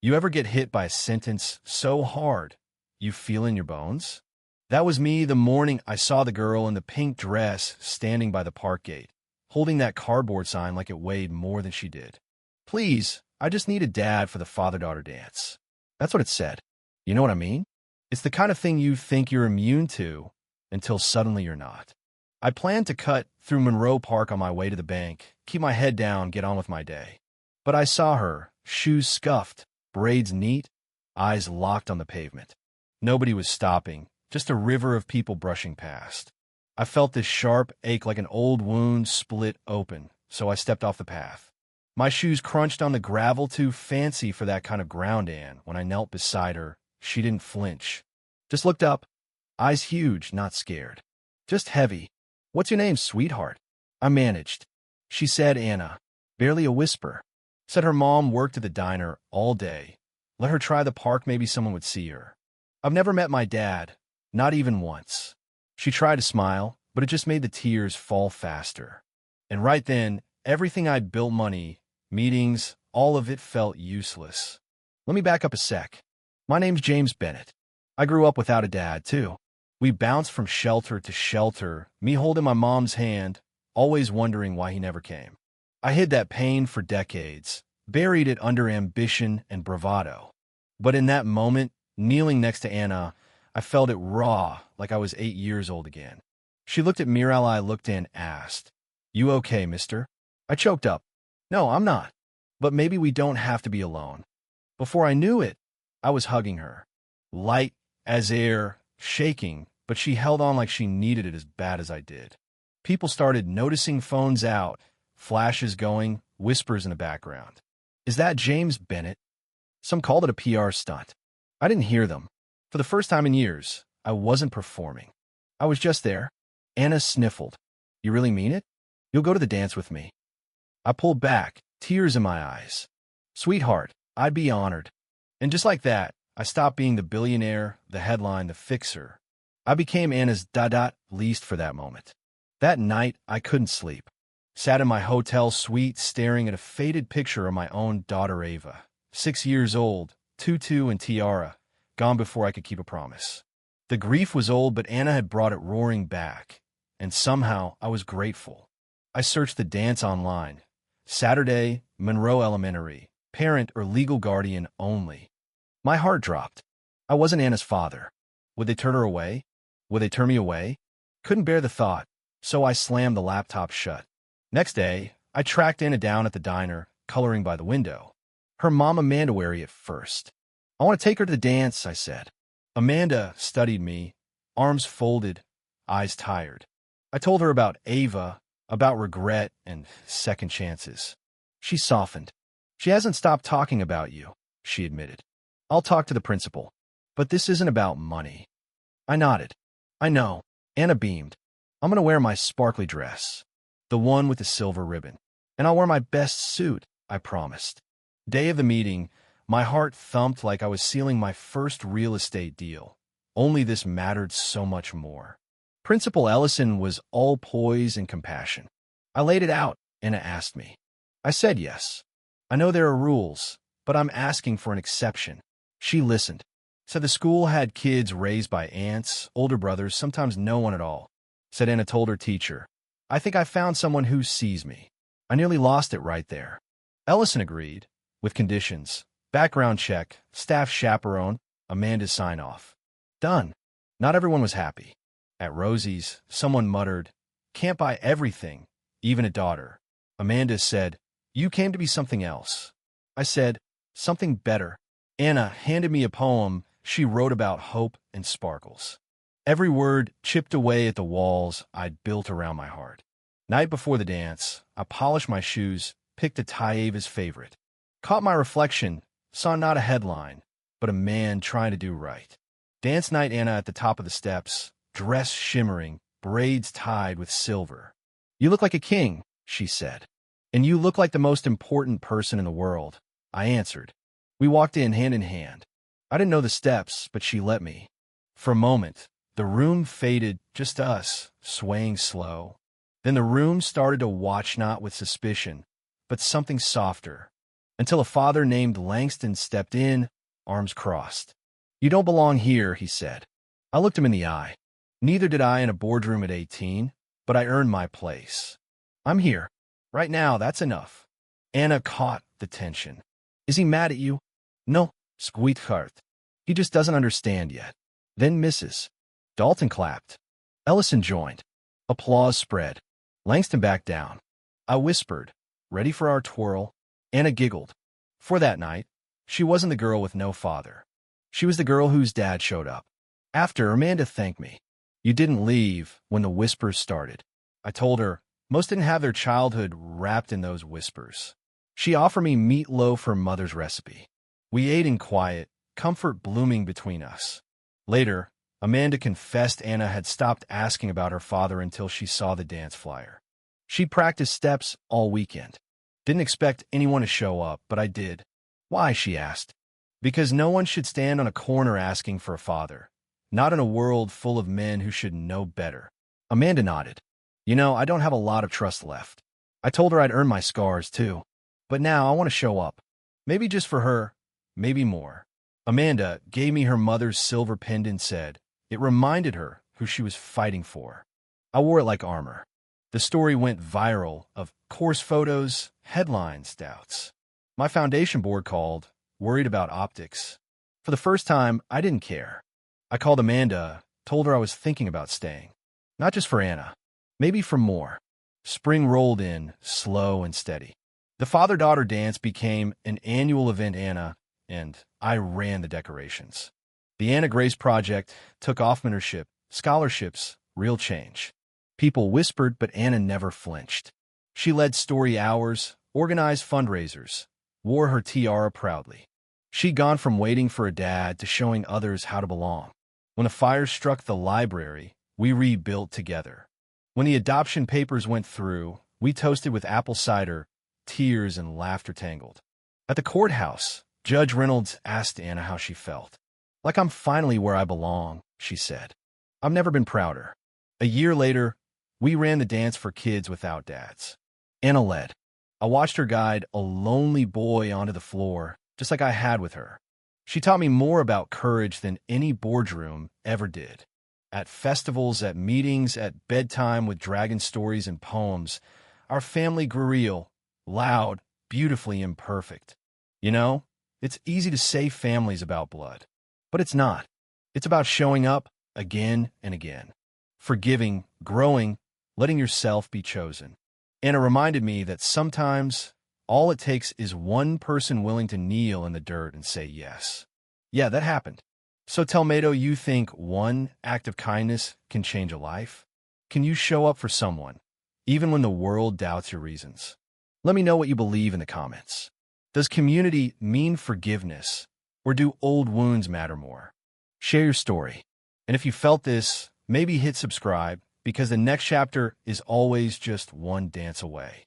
You ever get hit by a sentence so hard you feel in your bones? That was me the morning I saw the girl in the pink dress standing by the park gate, holding that cardboard sign like it weighed more than she did. Please, I just need a dad for the father-daughter dance. That's what it said. You know what I mean? It's the kind of thing you think you're immune to until suddenly you're not. I planned to cut through Monroe Park on my way to the bank, keep my head down, get on with my day. But I saw her, shoes scuffed, braids neat, eyes locked on the pavement. Nobody was stopping, just a river of people brushing past. I felt this sharp ache like an old wound split open, so I stepped off the path. My shoes crunched on the gravel, too fancy for that kind of ground, and when I knelt beside her, she didn't flinch. Just looked up, eyes huge, not scared. Just heavy. What's your name, sweetheart? I managed. She said Anna, barely a whisper. Said her mom worked at the diner all day. Let her try the park, maybe someone would see her. I've never met my dad, not even once. She tried to smile, but it just made the tears fall faster. And right then, everything I'd built, money, meetings, all of it felt useless. Let me back up a sec. My name's James Bennett. I grew up without a dad, too. We bounced from shelter to shelter, me holding my mom's hand, always wondering why he never came. I hid that pain for decades, buried it under ambition and bravado. But in that moment, kneeling next to Anna, I felt it raw, like I was 8 years old again. She looked at Miral, I looked and asked, "You okay, mister?" I choked up. "No, I'm not. But maybe we don't have to be alone." Before I knew it, I was hugging her. Light as air, shaking, but she held on like she needed it as bad as I did. People started noticing, phones out, flashes going, whispers in the background. "Is that James Bennett?" Some called it a PR stunt. I didn't hear them. For the first time in years, I wasn't performing. I was just there. Anna sniffled. "You really mean it? You'll go to the dance with me?" I pulled back, tears in my eyes. "Sweetheart, I'd be honored." And just like that, I stopped being the billionaire, the headline, the fixer. I became Anna's least for that moment. That night, I couldn't sleep. Sat in my hotel suite staring at a faded picture of my own daughter Ava, 6 years old, tutu and tiara, gone before I could keep a promise. The grief was old, but Anna had brought it roaring back, and somehow I was grateful. I searched the dance online. Saturday, Monroe Elementary, parent or legal guardian only. My heart dropped. I wasn't Anna's father. Would they turn her away? Would they turn me away? Couldn't bear the thought, so I slammed the laptop shut. Next day, I tracked Anna down at the diner, coloring by the window. Her mom Amanda wary at first. "I want to take her to the dance," I said. Amanda studied me, arms folded, eyes tired. I told her about Ava, about regret and second chances. She softened. "She hasn't stopped talking about you," she admitted. "I'll talk to the principal. But this isn't about money." I nodded. "I know." Anna beamed. "I'm going to wear my sparkly dress, the one with the silver ribbon. And I'll wear my best suit," I promised. Day of the meeting, my heart thumped like I was sealing my first real estate deal. Only this mattered so much more. Principal Ellison was all poise and compassion. "I laid it out," Anna asked me. I said yes. "I know there are rules, but I'm asking for an exception." She listened. Said the school had kids raised by aunts, older brothers, sometimes no one at all. Said Anna told her teacher, "I think I found someone who sees me." I nearly lost it right there. Ellison agreed, with conditions. Background check, staff chaperone, Amanda's sign-off. Done. Not everyone was happy. At Rosie's, someone muttered, "Can't buy everything, even a daughter." Amanda said, "You came to be something else." I said, "Something better." Anna handed me a poem she wrote about hope and sparkles. Every word chipped away at the walls I'd built around my heart. Night before the dance, I polished my shoes, picked a tie Ava's favorite. Caught my reflection, saw not a headline, but a man trying to do right. Dance night, Anna at the top of the steps, dress shimmering, braids tied with silver. "You look like a king," she said. "And you look like the most important person in the world," I answered. We walked in hand. I didn't know the steps, but she let me. For a moment, the room faded, just us, swaying slow. Then the room started to watch, not with suspicion, but something softer. until a father named Langston stepped in, arms crossed. "You don't belong here," he said. I looked him in the eye. Neither did I in a boardroom at 18, but I earned my place. "I'm here. Right now, that's enough." Anna caught the tension. "Is he mad at you?" "No, sweetheart. He just doesn't understand yet." Then Mrs. Dalton clapped. Ellison joined. Applause spread. Langston backed down. I whispered, "Ready for our twirl?" Anna giggled. For that night, she wasn't the girl with no father. She was the girl whose dad showed up. After, Amanda thanked me. "You didn't leave," when the whispers started. I told her, most didn't have their childhood wrapped in those whispers. She offered me meatloaf, her mother's recipe. We ate in quiet, comfort blooming between us. Later, Amanda confessed Anna had stopped asking about her father until she saw the dance flyer. She practiced steps all weekend. Didn't expect anyone to show up, but I did. "Why?" she asked. "Because no one should stand on a corner asking for a father. Not in a world full of men who should know better." Amanda nodded. "You know, I don't have a lot of trust left." I told her I'd earned my scars, too. But now I want to show up. Maybe just for her, maybe more. Amanda gave me her mother's silver pendant and said it reminded her who she was fighting for. I wore it like armor. The story went viral of course photos, headlines, doubts. My foundation board called, worried about optics. For the first time, I didn't care. I called Amanda, told her I was thinking about staying. Not just for Anna, maybe for more. Spring rolled in, slow and steady. The father-daughter dance became an annual event. Anna and I ran the decorations. The Anna Grace Project took off. Mentorship, scholarships, real change. People whispered, but Anna never flinched. She led story hours, organized fundraisers, wore her tiara proudly. She'd gone from waiting for a dad to showing others how to belong. When a fire struck the library, we rebuilt together. When the adoption papers went through, we toasted with apple cider, tears and laughter tangled. At the courthouse, Judge Reynolds asked Anna how she felt. "Like I'm finally where I belong," she said. "I've never been prouder." A year later, we ran the dance for kids without dads. Anna led. I watched her guide a lonely boy onto the floor, just like I had with her. She taught me more about courage than any boardroom ever did. At festivals, at meetings, at bedtime with dragon stories and poems, our family grew real, loud, beautifully imperfect. You know, it's easy to say family's about blood, but it's not. It's about showing up again and again, forgiving, growing, letting yourself be chosen. Anna reminded me that sometimes all it takes is one person willing to kneel in the dirt and say yes. Yeah, that happened. So tell Mato, you think one act of kindness can change a life? Can you show up for someone, even when the world doubts your reasons? Let me know what you believe in the comments. Does community mean forgiveness, or do old wounds matter more? Share your story. And if you felt this, maybe hit subscribe, because the next chapter is always just one dance away.